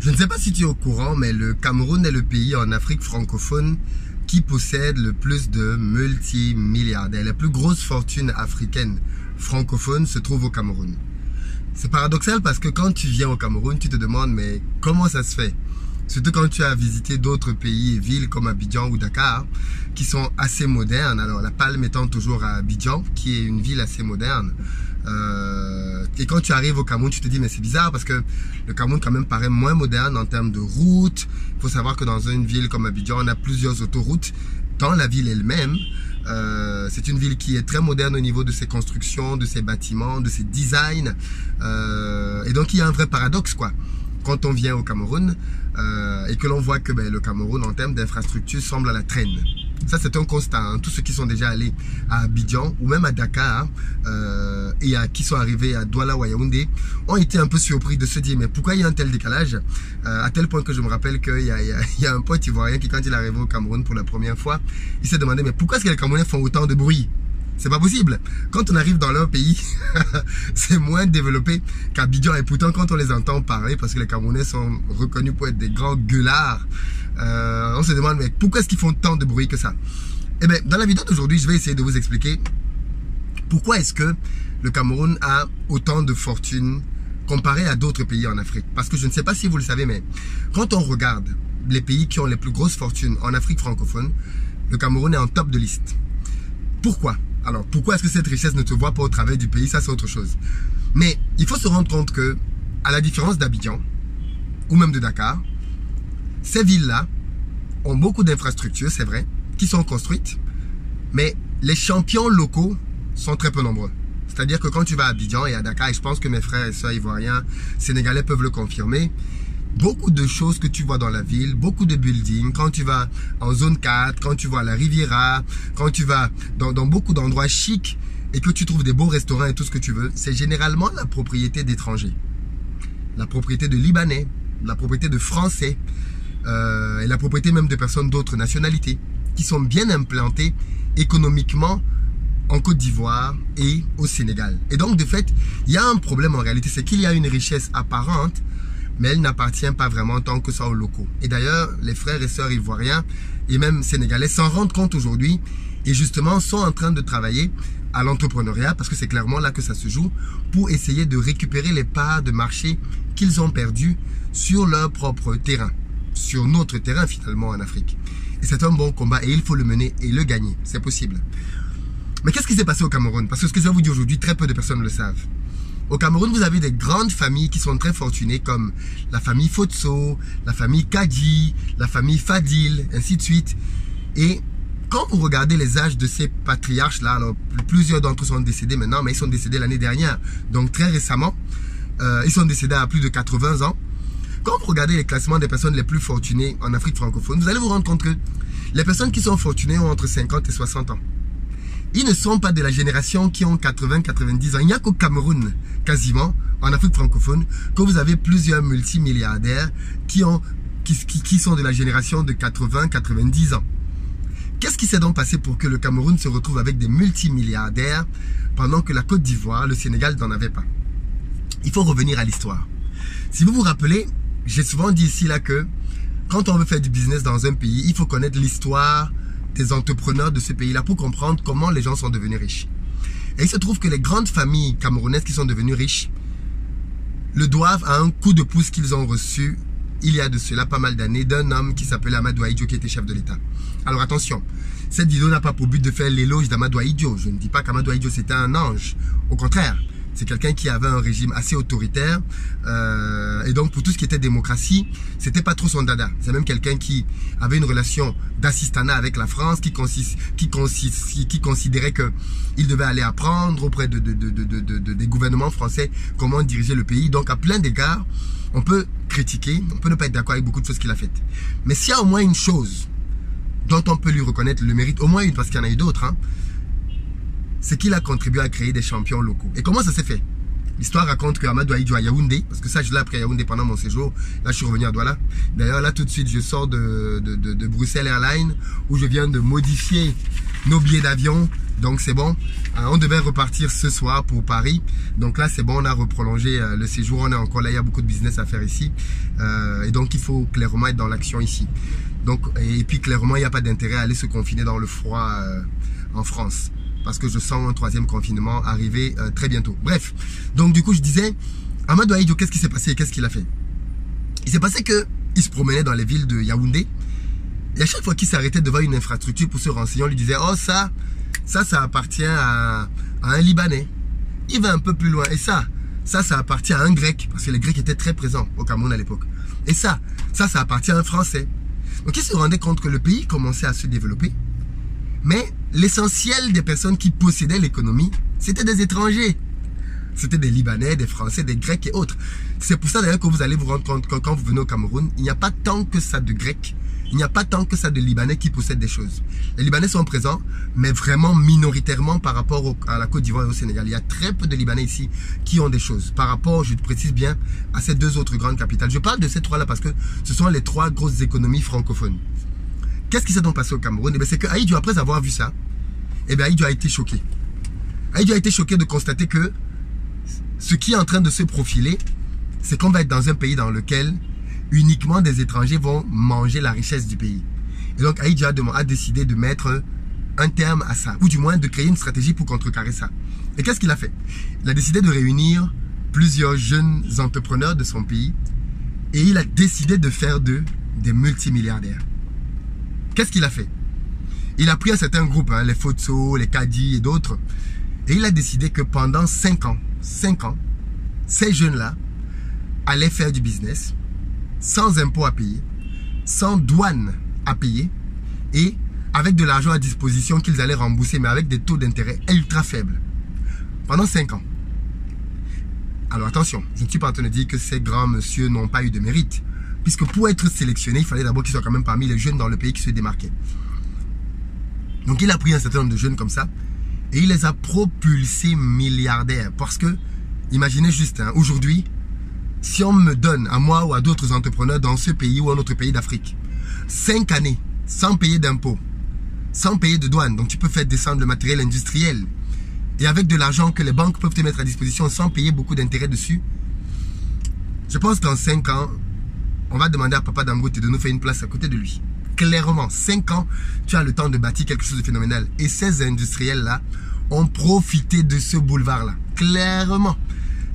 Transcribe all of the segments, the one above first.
Je ne sais pas si tu es au courant, mais le Cameroun est le pays en Afrique francophone qui possède le plus de multimilliardaires. La plus grosse fortune africaine francophone se trouve au Cameroun. C'est paradoxal parce que quand tu viens au Cameroun, tu te demandes mais comment ça se fait? Surtout quand tu as visité d'autres pays et villes comme Abidjan ou Dakar qui sont assez modernes. Alors la palme étant toujours à Abidjan qui est une ville assez moderne. Et quand tu arrives au Cameroun, tu te dis mais c'est bizarre parce que le Cameroun quand même paraît moins moderne en termes de routes. Il faut savoir que dans une ville comme Abidjan, on a plusieurs autoroutes dans la ville elle-même. C'est une ville qui est très moderne au niveau de ses constructions, de ses bâtiments, de ses designs. Et donc il y a un vrai paradoxe quoi. Quand on vient au Cameroun et que l'on voit que le Cameroun en termes d'infrastructure semble à la traîne. Ça c'est un constat, hein. Tous ceux qui sont déjà allés à Abidjan ou même à Dakar et qui sont arrivés à Douala ou à Yaoundé ont été un peu surpris de se dire mais pourquoi il y a un tel décalage à tel point que je me rappelle qu'il y a un pote ivoirien qui quand il est arrivé au Cameroun pour la première fois, il s'est demandé mais pourquoi est-ce que les Camerounais font autant de bruit? C'est pas possible. Quand on arrive dans leur pays, c'est moins développé qu'Abidjan. Et pourtant, quand on les entend parler, parce que les Camerounais sont reconnus pour être des grands gueulards, on se demande, mais pourquoi est-ce qu'ils font tant de bruit que ça? Eh bien, dans la vidéo d'aujourd'hui, je vais essayer de vous expliquer pourquoi est-ce que le Cameroun a autant de fortune comparé à d'autres pays en Afrique. Parce que je ne sais pas si vous le savez, mais quand on regarde les pays qui ont les plus grosses fortunes en Afrique francophone, le Cameroun est en top de liste. Pourquoi? Alors, pourquoi est-ce que cette richesse ne se voit pas au travers du pays? Ça, c'est autre chose. Mais il faut se rendre compte que, à la différence d'Abidjan, ou même de Dakar, ces villes-là ont beaucoup d'infrastructures, c'est vrai, qui sont construites, mais les champions locaux sont très peu nombreux. C'est-à-dire que quand tu vas à Abidjan et à Dakar, et je pense que mes frères et sœurs ivoiriens, sénégalais peuvent le confirmer, beaucoup de choses que tu vois dans la ville, beaucoup de buildings, quand tu vas en zone 4, quand tu vas à la Riviera, quand tu vas dans beaucoup d'endroits chics et que tu trouves des beaux restaurants et tout ce que tu veux, c'est généralement la propriété d'étrangers. La propriété de Libanais, la propriété de Français et la propriété même de personnes d'autres nationalités qui sont bien implantées économiquement en Côte d'Ivoire et au Sénégal. Et donc de fait, il y a un problème en réalité, c'est qu'il y a une richesse apparente mais elle n'appartient pas vraiment tant que ça aux locaux. Et d'ailleurs, les frères et sœurs ivoiriens et même sénégalais s'en rendent compte aujourd'hui et justement sont en train de travailler à l'entrepreneuriat parce que c'est clairement là que ça se joue pour essayer de récupérer les parts de marché qu'ils ont perdues sur leur propre terrain, sur notre terrain finalement en Afrique. Et c'est un bon combat et il faut le mener et le gagner, c'est possible. Mais qu'est-ce qui s'est passé au Cameroun? Parce que ce que je vais vous dire aujourd'hui, très peu de personnes le savent. Au Cameroun, vous avez des grandes familles qui sont très fortunées comme la famille Fotso, la famille Kadji, la famille Fadil, ainsi de suite. Et quand vous regardez les âges de ces patriarches-là, alors plusieurs d'entre eux sont décédés maintenant, mais ils sont décédés l'année dernière, donc très récemment. Ils sont décédés à plus de 80 ans. Quand vous regardez les classements des personnes les plus fortunées en Afrique francophone, vous allez vous rendre compte que les personnes qui sont fortunées ont entre 50 et 60 ans. Ils ne sont pas de la génération qui ont 80-90 ans. Il n'y a qu'au Cameroun, quasiment, en Afrique francophone, que vous avez plusieurs multimilliardaires qui sont de la génération de 80-90 ans. Qu'est-ce qui s'est donc passé pour que le Cameroun se retrouve avec des multimilliardaires pendant que la Côte d'Ivoire, le Sénégal n'en avait pas? Il faut revenir à l'histoire. Si vous vous rappelez, j'ai souvent dit ici là que quand on veut faire du business dans un pays, il faut connaître l'histoire des entrepreneurs de ce pays-là pour comprendre comment les gens sont devenus riches. Et il se trouve que les grandes familles camerounaises qui sont devenues riches le doivent à un coup de pouce qu'ils ont reçu il y a de cela pas mal d'années d'un homme qui s'appelait Amadou Ahidjo qui était chef de l'État. Alors attention, cette vidéo n'a pas pour but de faire l'éloge d'Amadou Ahidjo. Je ne dis pas qu'Amadou Ahidjo c'était un ange. Au contraire, c'est quelqu'un qui avait un régime assez autoritaire et donc pour tout ce qui était démocratie, c'était pas trop son dada. C'est même quelqu'un qui avait une relation d'assistanat avec la France, qui considérait qu'il devait aller apprendre auprès des gouvernements français comment diriger le pays. Donc à plein d'égards, on peut critiquer, on peut ne pas être d'accord avec beaucoup de choses qu'il a faites. Mais s'il y a au moins une chose dont on peut lui reconnaître le mérite, au moins une parce qu'il y en a eu d'autres, hein, c'est qu'il a contribué à créer des champions locaux. Et comment ça s'est fait? L'histoire raconte que Amadou Ahidjo à Yaoundé, parce que ça je l'ai appris à Yaoundé pendant mon séjour, là je suis revenu à Douala. D'ailleurs là tout de suite je sors de Bruxelles Airlines où je viens de modifier nos billets d'avion Donc c'est bon, on devait repartir ce soir pour Paris. Donc là c'est bon, on a reprolongé le séjour, on est encore là, il y a beaucoup de business à faire ici. Et donc il faut clairement être dans l'action ici. Donc, et puis clairement il n'y a pas d'intérêt à aller se confiner dans le froid en France. Parce que je sens un troisième confinement arriver très bientôt. Bref, donc du coup je disais, Amadou Ahidjo, qu'est-ce qui s'est passé et qu'est-ce qu'il a fait? Il s'est passé qu'il se promenait dans les villes de Yaoundé. Et à chaque fois qu'il s'arrêtait devant une infrastructure pour se renseigner, on lui disait, oh ça appartient à un Libanais. Il va un peu plus loin. Et ça appartient à un Grec. Parce que les Grecs étaient très présents au Cameroun à l'époque. Et ça appartient à un Français. Donc il se rendait compte que le pays commençait à se développer. Mais l'essentiel des personnes qui possédaient l'économie, c'était des étrangers. C'était des Libanais, des Français, des Grecs et autres. C'est pour ça d'ailleurs que vous allez vous rendre compte que quand vous venez au Cameroun, il n'y a pas tant que ça de Grecs. Il n'y a pas tant que ça de Libanais qui possèdent des choses. Les Libanais sont présents, mais vraiment minoritairement par rapport à la Côte d'Ivoire et au Sénégal. Il y a très peu de Libanais ici qui ont des choses. Par rapport, je te précise bien, à ces deux autres grandes capitales. Je parle de ces trois-là parce que ce sont les trois grosses économies francophones. Qu'est-ce qui s'est donc passé au Cameroun? C'est que Ahidjo, après avoir vu ça, Ahidjo a été choqué. Ahidjo a été choqué de constater que ce qui est en train de se profiler, c'est qu'on va être dans un pays dans lequel uniquement des étrangers vont manger la richesse du pays. Et donc Ahidjo a décidé de mettre un terme à ça, ou du moins de créer une stratégie pour contrecarrer ça. Et qu'est-ce qu'il a fait? Il a décidé de réunir plusieurs jeunes entrepreneurs de son pays et il a décidé de faire d'eux des multimilliardaires. Qu'est-ce qu'il a fait? Il a pris un certain groupe, les Fotso, les Kadi et d'autres, et il a décidé que pendant 5 ans, ces jeunes-là allaient faire du business sans impôts à payer, sans douane à payer et avec de l'argent à disposition qu'ils allaient rembourser, mais avec des taux d'intérêt ultra faibles. Pendant 5 ans. Alors attention, je ne suis pas en train de dire que ces grands messieurs n'ont pas eu de mérite. Puisque pour être sélectionné, il fallait d'abord qu'ils soient quand même parmi les jeunes dans le pays qui se démarquaient. Donc il a pris un certain nombre de jeunes comme ça et il les a propulsés milliardaires. Parce que, imaginez juste, aujourd'hui, si on me donne à moi ou à d'autres entrepreneurs dans ce pays ou un autre pays d'Afrique 5 années sans payer d'impôts, sans payer de douane, donc tu peux faire descendre le matériel industriel et avec de l'argent que les banques peuvent te mettre à disposition sans payer beaucoup d'intérêts dessus, je pense qu'en 5 ans, on va demander à Papa Dangote de nous faire une place à côté de lui. Clairement, 5 ans, tu as le temps de bâtir quelque chose de phénoménal. Et ces industriels-là ont profité de ce boulevard-là. Clairement.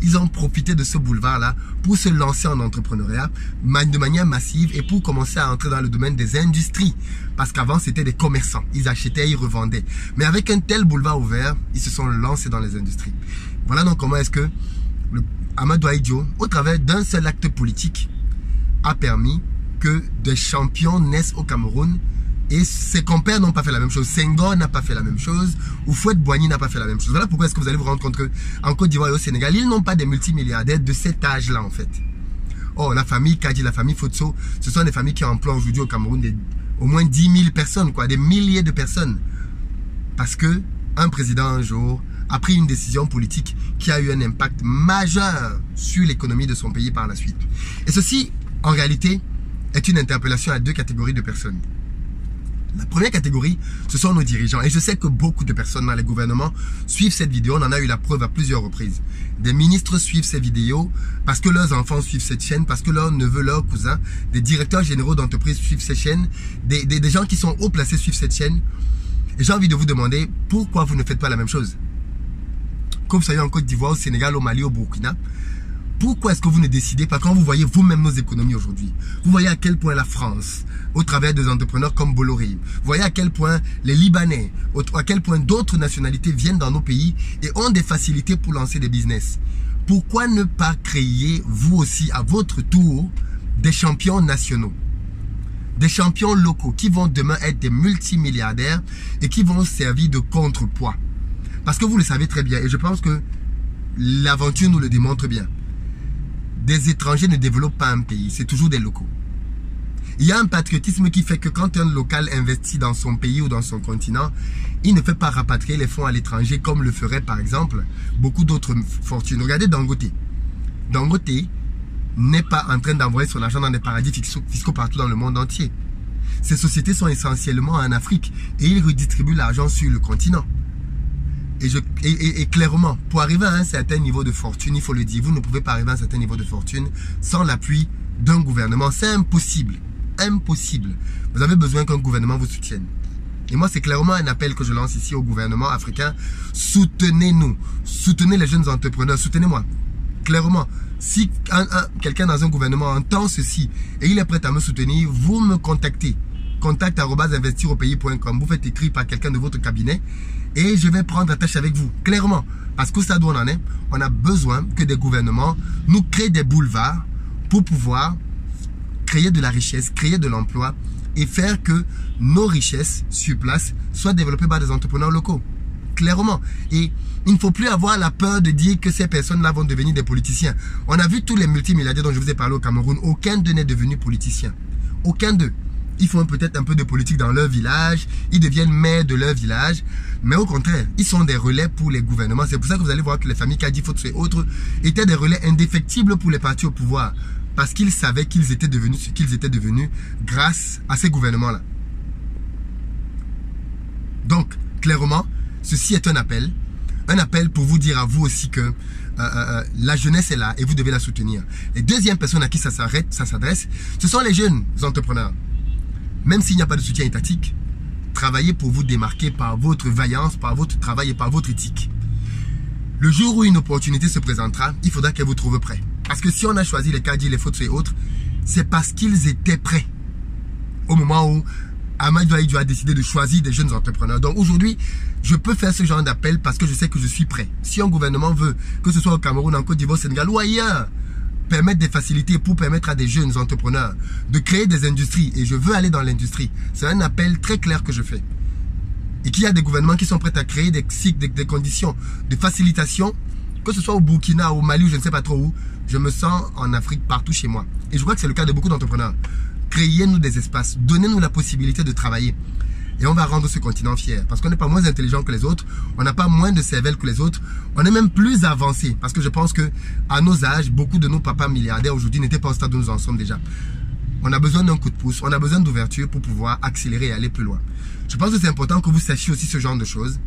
Ils ont profité de ce boulevard-là pour se lancer en entrepreneuriat de manière massive et pour commencer à entrer dans le domaine des industries. Parce qu'avant, c'était des commerçants. Ils achetaient, ils revendaient. Mais avec un tel boulevard ouvert, ils se sont lancés dans les industries. Voilà donc comment est-ce que Amadou Ahidjo, au travers d'un seul acte politique, a permis que des champions naissent au Cameroun. Et ses compères n'ont pas fait la même chose. Senghor n'a pas fait la même chose. Houphouët-Boigny n'a pas fait la même chose. Voilà pourquoi est-ce que vous allez vous rendre compte qu'en Côte d'Ivoire et au Sénégal, ils n'ont pas des multimilliardaires de cet âge-là en fait. Oh, la famille Kadi, la famille Fotso, ce sont des familles qui emploient aujourd'hui au Cameroun au moins 10 000 personnes, quoi, des milliers de personnes. Parce que un président un jour a pris une décision politique qui a eu un impact majeur sur l'économie de son pays par la suite. Et ceci, en réalité, est une interpellation à deux catégories de personnes. La première catégorie, ce sont nos dirigeants. Et je sais que beaucoup de personnes dans les gouvernements suivent cette vidéo. On en a eu la preuve à plusieurs reprises. Des ministres suivent ces vidéos parce que leurs enfants suivent cette chaîne, parce que leurs neveux, leurs cousins, des directeurs généraux d'entreprises suivent cette chaîne, des gens qui sont haut placés suivent cette chaîne. Et j'ai envie de vous demander pourquoi vous ne faites pas la même chose. Comme vous savez en Côte d'Ivoire, au Sénégal, au Mali, au Burkina. Pourquoi est-ce que vous ne décidez pas quand vous voyez vous-même nos économies aujourd'hui? Vous voyez à quel point la France, au travers des entrepreneurs comme Bolloré, vous voyez à quel point les Libanais, à quel point d'autres nationalités viennent dans nos pays et ont des facilités pour lancer des business. Pourquoi ne pas créer, vous aussi, à votre tour, des champions nationaux? Des champions locaux qui vont demain être des multimilliardaires et qui vont servir de contrepoids. Parce que vous le savez très bien et je pense que l'aventure nous le démontre bien. Des étrangers ne développent pas un pays, c'est toujours des locaux. Il y a un patriotisme qui fait que quand un local investit dans son pays ou dans son continent, il ne fait pas rapatrier les fonds à l'étranger comme le ferait par exemple beaucoup d'autres fortunes. Regardez Dangote. Dangote n'est pas en train d'envoyer son argent dans des paradis fiscaux partout dans le monde entier. Ces sociétés sont essentiellement en Afrique et ils redistribuent l'argent sur le continent. Et clairement, pour arriver à un certain niveau de fortune, il faut le dire, vous ne pouvez pas arriver à un certain niveau de fortune sans l'appui d'un gouvernement. C'est impossible. Impossible. Vous avez besoin qu'un gouvernement vous soutienne. Et moi, c'est clairement un appel que je lance ici au gouvernement africain. Soutenez-nous. Soutenez les jeunes entrepreneurs. Soutenez-moi. Clairement, si quelqu'un dans un gouvernement entend ceci et il est prêt à me soutenir, vous me contactez. contact@investiropays.com. Vous faites écrire par quelqu'un de votre cabinet et je vais prendre attache avec vous. Clairement. Parce que ça d'où on en est, on a besoin que des gouvernements nous créent des boulevards pour pouvoir créer de la richesse, créer de l'emploi et faire que nos richesses sur place soient développées par des entrepreneurs locaux. Clairement. Et il ne faut plus avoir la peur de dire que ces personnes-là vont devenir des politiciens. On a vu tous les multimilliardaires dont je vous ai parlé au Cameroun. Aucun d'eux n'est devenu politicien. Aucun d'eux. Ils font peut-être un peu de politique dans leur village. Ils deviennent maires de leur village. Mais au contraire, ils sont des relais pour les gouvernements. C'est pour ça que vous allez voir que les familles Kadifot et autres étaient des relais indéfectibles pour les partis au pouvoir. Parce qu'ils savaient qu'ils étaient devenus ce qu'ils étaient devenus grâce à ces gouvernements-là. Donc, clairement, ceci est un appel. Un appel pour vous dire à vous aussi que la jeunesse est là et vous devez la soutenir. Et deuxième personne à qui ça s'adresse, ce sont les jeunes entrepreneurs. Même s'il n'y a pas de soutien étatique, travaillez pour vous démarquer par votre vaillance, par votre travail et par votre éthique. Le jour où une opportunité se présentera, il faudra qu'elle vous trouve prêt. Parce que si on a choisi les Kadi, les Fotso et autres, c'est parce qu'ils étaient prêts. Au moment où Ahmadou Ahidjo a décidé de choisir des jeunes entrepreneurs. Donc aujourd'hui, je peux faire ce genre d'appel parce que je sais que je suis prêt. Si un gouvernement veut, que ce soit au Cameroun, en Côte d'Ivoire, au Sénégal ou ailleurs, permettre des facilités pour permettre à des jeunes entrepreneurs de créer des industries, et je veux aller dans l'industrie, c'est un appel très clair que je fais. Et qu'il y a des gouvernements qui sont prêts à créer des cycles, des conditions de facilitation, que ce soit au Burkina, au Mali ou je ne sais pas trop où, je me sens en Afrique partout chez moi. Et je vois que c'est le cas de beaucoup d'entrepreneurs. Créez-nous des espaces, donnez-nous la possibilité de travailler. Et on va rendre ce continent fier. Parce qu'on n'est pas moins intelligent que les autres, on n'a pas moins de cervelle que les autres, on est même plus avancé. Parce que je pense que à nos âges, beaucoup de nos papas milliardaires aujourd'hui n'étaient pas au stade où nous en sommes déjà. On a besoin d'un coup de pouce, on a besoin d'ouverture pour pouvoir accélérer et aller plus loin. Je pense que c'est important que vous sachiez aussi ce genre de choses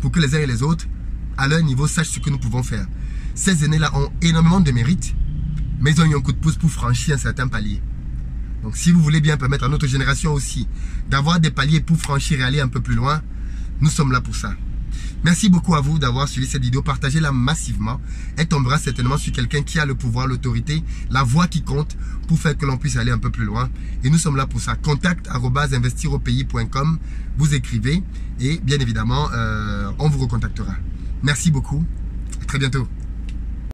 pour que les uns et les autres, à leur niveau, sachent ce que nous pouvons faire. Ces aînés-là ont énormément de mérite, mais ils ont eu un coup de pouce pour franchir un certain palier. Donc si vous voulez bien permettre à notre génération aussi d'avoir des paliers pour franchir et aller un peu plus loin, nous sommes là pour ça. Merci beaucoup à vous d'avoir suivi cette vidéo. Partagez-la massivement. Elle tombera certainement sur quelqu'un qui a le pouvoir, l'autorité, la voix qui compte pour faire que l'on puisse aller un peu plus loin. Et nous sommes là pour ça. contact@investiropays.com. Vous écrivez et bien évidemment, on vous recontactera. Merci beaucoup. À très bientôt.